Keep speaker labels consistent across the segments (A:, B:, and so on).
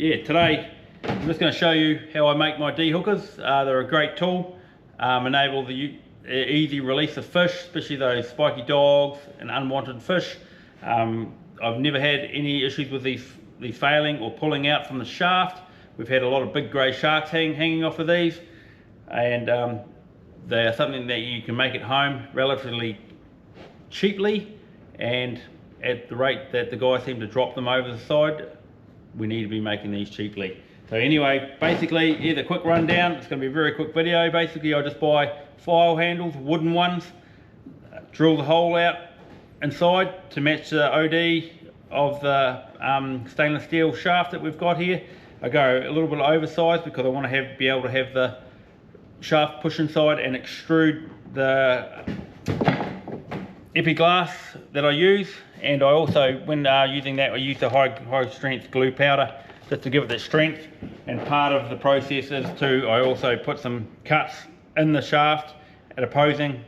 A: yeah, today I'm just going to show you how I make my dehookers. They're a great tool, enable the easy release of fish, especially those spiky dogs and unwanted fish. I've never had any issues with these failing or pulling out from the shaft. We've had a lot of big grey sharks hanging off of these, and they are something that you can make at home relatively cheaply, and at the rate that the guys seem to drop them over the side, we need to be making these cheaply. So anyway, basically, here's a quick rundown. It's going to be a very quick video. Basically, I just buy file handles, wooden ones, drill the hole out inside to match the OD of the stainless steel shaft that we've got here. I go a little bit oversized because I want to be able to have the shaft push inside and extrude the epiglass that I use. And I also, when using that, I use the high strength glue powder just to give it that strength. And part of the process is I also put some cuts in the shaft at opposing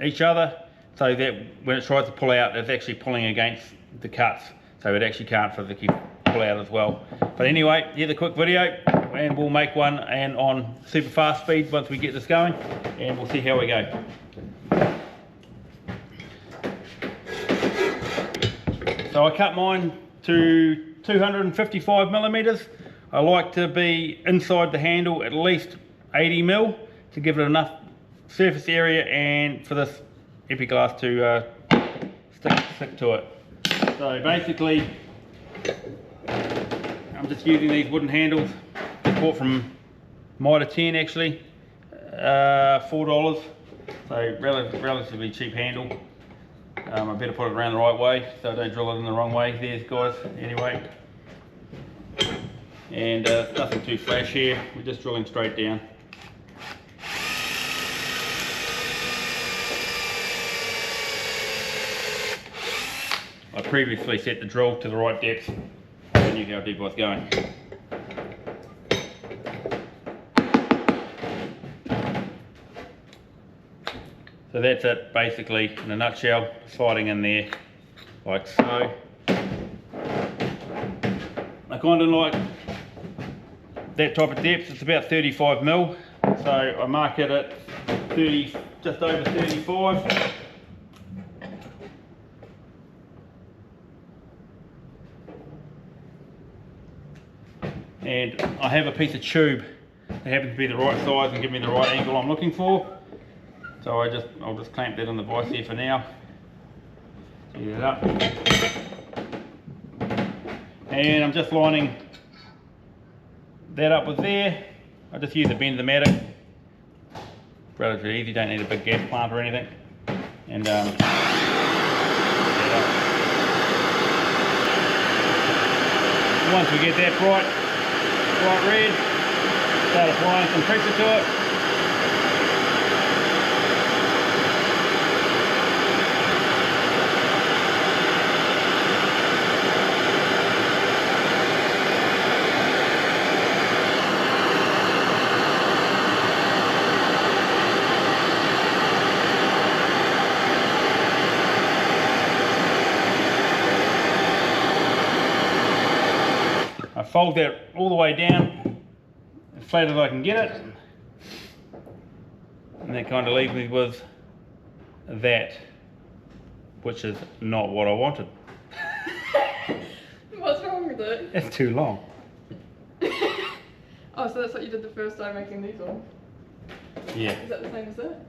A: each other, so that when it tries to pull out, it's actually pulling against the cuts, so it actually can't physically pull out as well. But anyway, here's a quick video, and we'll make one and on super fast speed once we get this going, and we'll see how we go. So I cut mine to 255 millimeters. I like to be inside the handle at least 80 mil to give it enough surface area and for this epiglass to stick to it. So basically, I'm just using these wooden handles, bought from Mitre 10 actually, $4. So relatively cheap handle. I better put it around the right way so I don't drill it in the wrong way. There's guys, anyway. And nothing too flash here, we're just drilling straight down. I previously set the drill to the right depth, so I knew how deep I was going. So that's it, basically, in a nutshell, sliding in there, like so. I kind of like that type of depth. It's about 35 mil, so I mark it at 30, just over 35. And I have a piece of tube that happens to be the right size and give me the right angle I'm looking for. So I'll just clamp that on the vise here for now. Get it up. And I'm just lining that up with there. I just use a bend the mattock. Relatively easy, don't need a big gas plant or anything. And once we get that bright red, start applying some pressure to it. I fold that all the way down, as flat as I can get it, and that kind of leaves me with that, which is not what I wanted.
B: What's wrong with it?
A: It's too long.
B: Oh, so that's what you did the first time making these ones?
A: Yeah.
B: Is that the same as that?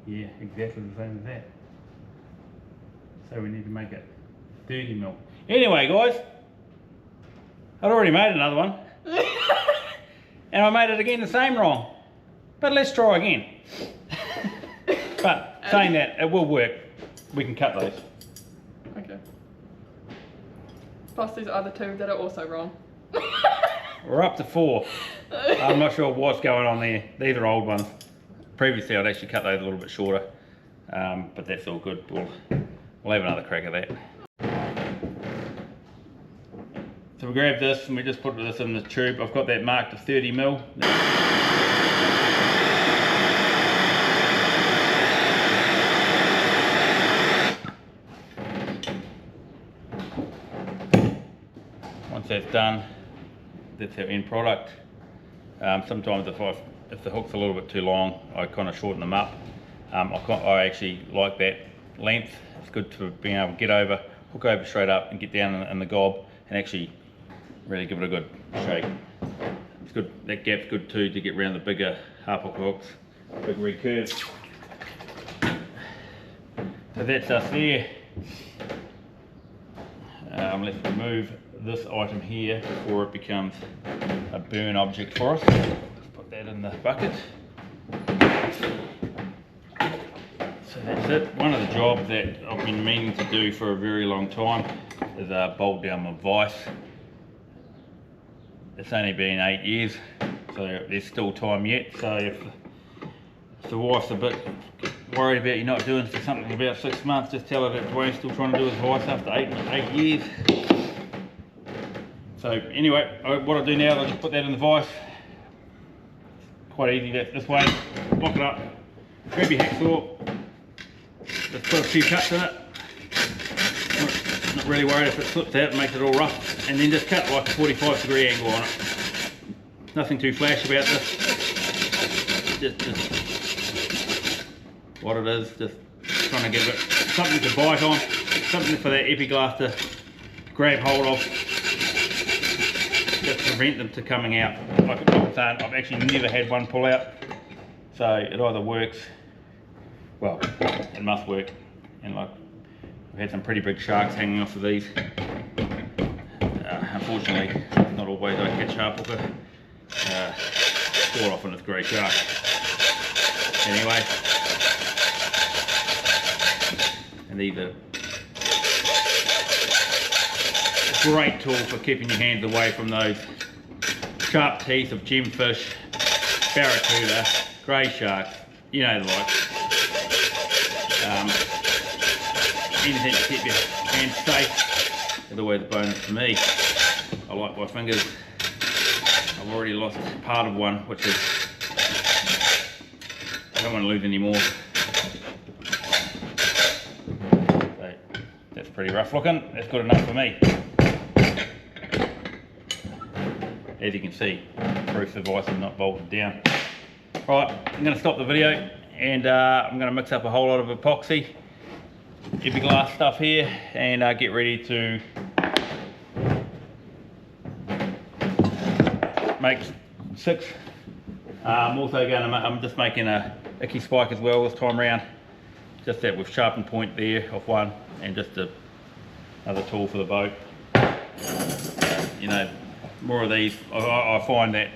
A: Yeah, exactly the same as that. So we need to make it 30 mil. Anyway, guys, I'd already made another one. And I made it again the same wrong. But let's try again. But saying that, it will work. We can cut those.
B: Okay. Plus these other two that are also wrong.
A: We're up to 4. I'm not sure what's going on there. These are old ones. Previously I'd actually cut those a little bit shorter. But that's all good. We'll have another crack at that. So we grab this and we just put this in the tube. I've got that marked to 30 mil. that's done, that's our end product. Sometimes if the hook's a little bit too long, I kind of shorten them up. I actually like that length. It's good to being able to get over, hook over straight up and get down in the gob and actually really give it a good shake. It's good, that gap's good too to get around the bigger half hook hooks, big recurves. So that's us there. Let's remove this item here before it becomes a burn object for us. Let's put that in the bucket. So that's it. One of the jobs that I've been meaning to do for a very long time is bolt down my vise. It's only been 8 years, so there's still time yet. So if the wife's a bit worried about you not doing for something about 6 months, just tell her that Dwayne's still trying to do his vise after eight years. So anyway, what I do now is I just put that in the vise. Quite easy, this way. Lock it up, grab your hacksaw, just put a few cuts in it. Not really worried if it slips out and makes it all rough, and then just cut like a 45-degree angle on it. Nothing too flash about this. Just what it is, just trying to give it something to bite on, something for that epiglass to grab hold of, just prevent them to coming out. Like I'm saying, I've actually never had one pull out, so it either works, well, it must work, and like we've had some pretty big sharks hanging off of these. Unfortunately, it's not always I catch half hooker. More often it's grey shark. Anyway, and these are a great tool for keeping your hands away from those sharp teeth of gemfish, barracuda, grey sharks, you know the like. Anything to keep your hands safe is always a bonus for me. I like my fingers. I've already lost part of one, which is, I don't want to lose any more. So that's pretty rough looking. That's good enough for me. As you can see, proof the vise is not bolted down. Right, I'm going to stop the video and I'm going to mix up a whole lot of epoxy, epiglass stuff here, and get ready to make 6. I'm just making a icky spike as well this time round, just that with sharpened point there off one, and just another tool for the boat. You know, more of these. I find that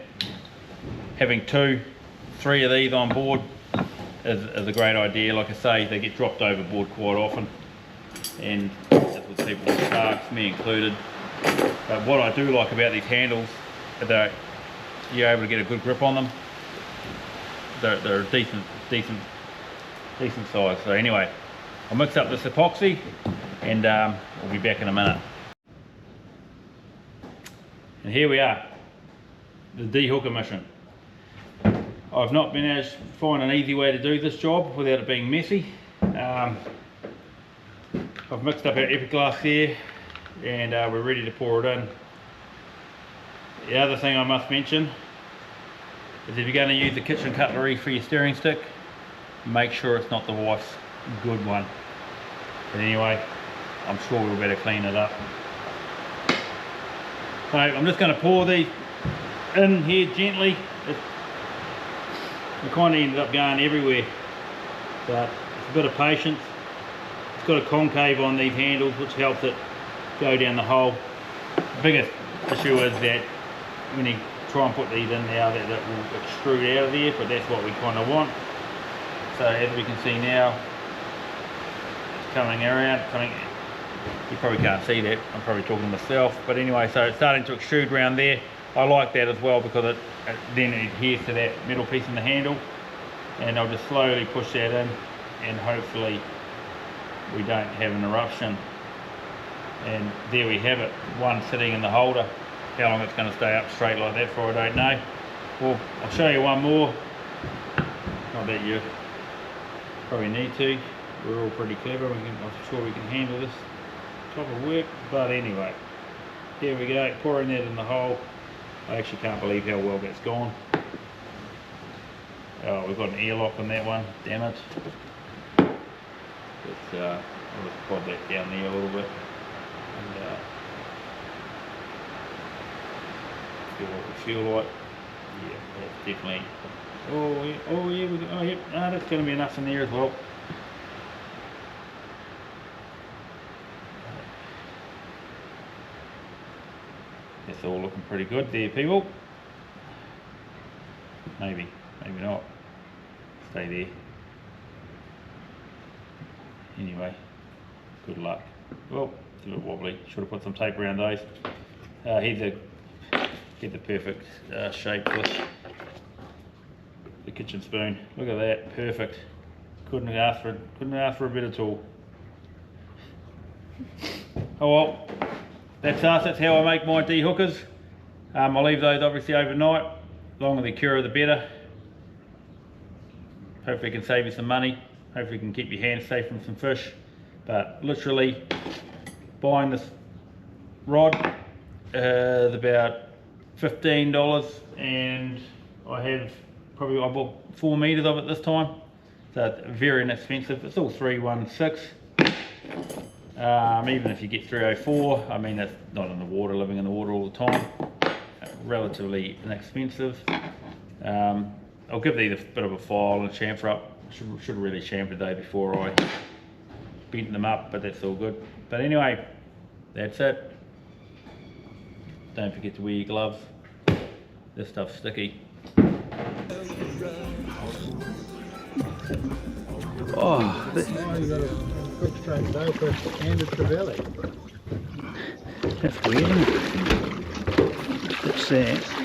A: having 2, 3 of these on board is a great idea. Like I say, they get dropped overboard quite often, and that's with people with sharks, me included. But what I do like about these handles is that you're able to get a good grip on them. They're a decent size. So anyway, I'll mix up this epoxy and we'll be back in a minute. And here we are, the dehooker mission. I've not been able to find an easy way to do this job without it being messy. I've mixed up our epiglass there, and we're ready to pour it in. The other thing I must mention is if you're going to use the kitchen cutlery for your steering stick, make sure it's not the wife's good one. But anyway, I'm sure we'll better clean it up. So I'm just going to pour these in here gently. It kind of ended up going everywhere, but it's a bit of patience. It's got a concave on these handles which helps it go down the hole. The biggest issue is that when you try and put these in now, that will extrude out of there, but that's what we kind of want. So as we can see now, it's coming around, you probably can't see that, I'm probably talking to myself, but anyway, so it's starting to extrude around there. I like that as well because it then adheres to that metal piece in the handle, and I'll just slowly push that in, and hopefully we don't have an eruption. And there we have it, one sitting in the holder. How long it's going to stay up straight like that for, I don't know. Well, I'll show you one more. Not that you probably need to. We're all pretty clever. I'm sure we can handle this type of work. But anyway, Here we go, pouring that in the hole. I actually can't believe how well that's gone. Oh, we've got an airlock on that one, damn it. I'll just pod that down there a little bit. And feel what we feel like. Yeah, that's definitely. Oh yeah, that's going to be enough in there as well. That's all looking pretty good there, people. Maybe not. Stay there. Anyway, good luck. Well, it's a bit wobbly. Should have put some tape around those. Here's get the perfect shape with the kitchen spoon. Look at that, perfect. Couldn't ask for a better tool. Oh well, that's us. That's how I make my dehookers. I'll leave those obviously overnight. The longer they cure, the better. Hopefully, it can save you some money. Hopefully, you can keep your hands safe from some fish. But literally, buying this rod is about $15, and I bought 4 meters of it this time. So it's very inexpensive. It's all 316. Even if you get 304, I mean that's not in the water, living in the water all the time. Relatively inexpensive. I'll give these a bit of a file and chamfer up. Should really chamfer the day before I bent them up, but that's all good. But anyway, that's it. Don't forget to wear your gloves. This stuff's sticky. Oh,
C: you got a quick straight bow for and a trevally.
A: That's weird, isn't it? What's that?